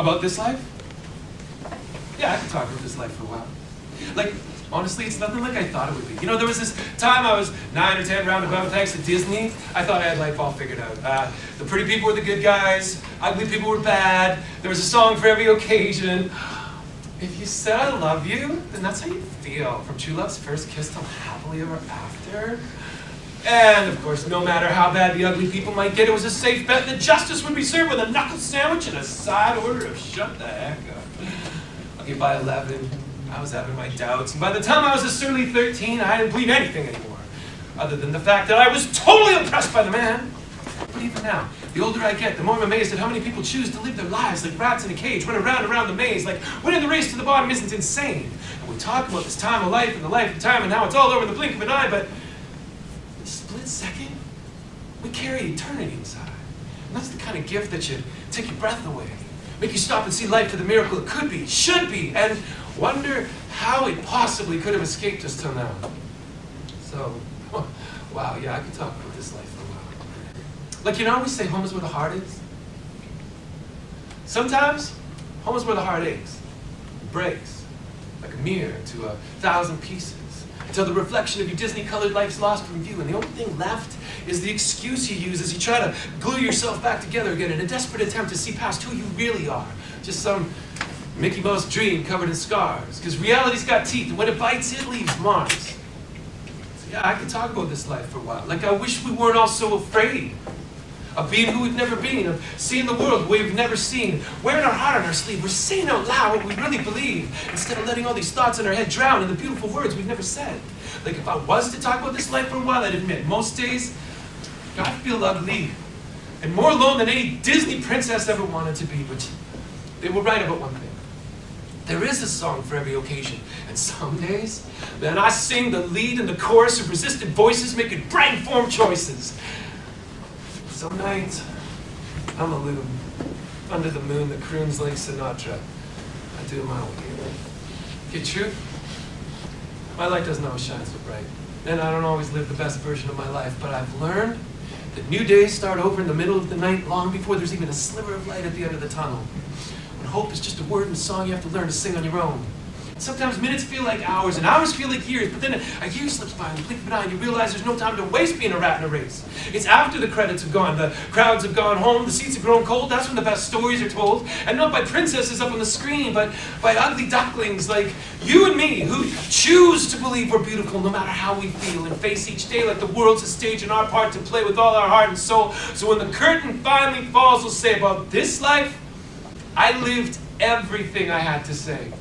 About this life? Yeah, I could talk about this life for a while. Like, honestly, it's nothing like I thought it would be. You know, there was this time I was 9 or 10 roundabout thanks to Disney. I thought I had life all figured out. The pretty people were the good guys, ugly people were bad, there was a song for every occasion. If you said I love you, then that's how you feel. From true love's first kiss till happily ever after. And, of course, no matter how bad the ugly people might get, it was a safe bet that justice would be served with a knuckle sandwich and a side order of shut the heck up. Okay, by 11, I was having my doubts. And by the time I was a surly 13, I didn't believe anything anymore. Other than the fact that I was totally impressed by the man. But even now, the older I get, the more I'm amazed at how many people choose to live their lives like rats in a cage, running round and round the maze, like winning the race to the bottom isn't insane. And we talk about this time of life and the life of time and how it's all over in the blink of an eye, but in a split second, we carry eternity inside. And that's the kind of gift that should take your breath away, make you stop and see life for the miracle it could be, should be, and wonder how it possibly could have escaped us till now. So, wow, yeah, I could talk about this life for a while. Like, you know, we say home is where the heart is. Sometimes, home is where the heart aches. It breaks, like a mirror to 1,000 pieces, until the reflection of your Disney-colored life's lost from view, and the only thing left is the excuse you use as you try to glue yourself back together again in a desperate attempt to see past who you really are. Just some Mickey Mouse dream covered in scars, because reality's got teeth, and when it bites, it leaves marks. So yeah, I could talk about this life for a while. Like, I wish we weren't all so afraid of being who we've never been, of seeing the world the way we've never seen, wearing our heart on our sleeve. We're saying out loud what we really believe, instead of letting all these thoughts in our head drown in the beautiful words we've never said. Like, if I was to talk about this life for a while, I'd admit, most days, I feel ugly, and more alone than any Disney princess ever wanted to be, but they were right about one thing. There is a song for every occasion, and some days, man, I sing the lead and the chorus of resistant voices making bright-informed choices. Some nights, I'm a loon, under the moon that croons like Sinatra. I do my way. Get true? My light doesn't always shine so bright, and I don't always live the best version of my life, but I've learned that new days start over in the middle of the night, long before there's even a sliver of light at the end of the tunnel. When hope is just a word in a song you have to learn to sing on your own. Sometimes minutes feel like hours, and hours feel like years, but then a year slips by in the blink of an eye, and you realize there's no time to waste being a rat in a race. It's after the credits have gone, the crowds have gone home, the seats have grown cold, that's when the best stories are told. And not by princesses up on the screen, but by ugly ducklings like you and me, who choose to believe we're beautiful no matter how we feel, and face each day like the world's a stage and our part to play with all our heart and soul. So when the curtain finally falls, we'll say about this life, I lived everything I had to say.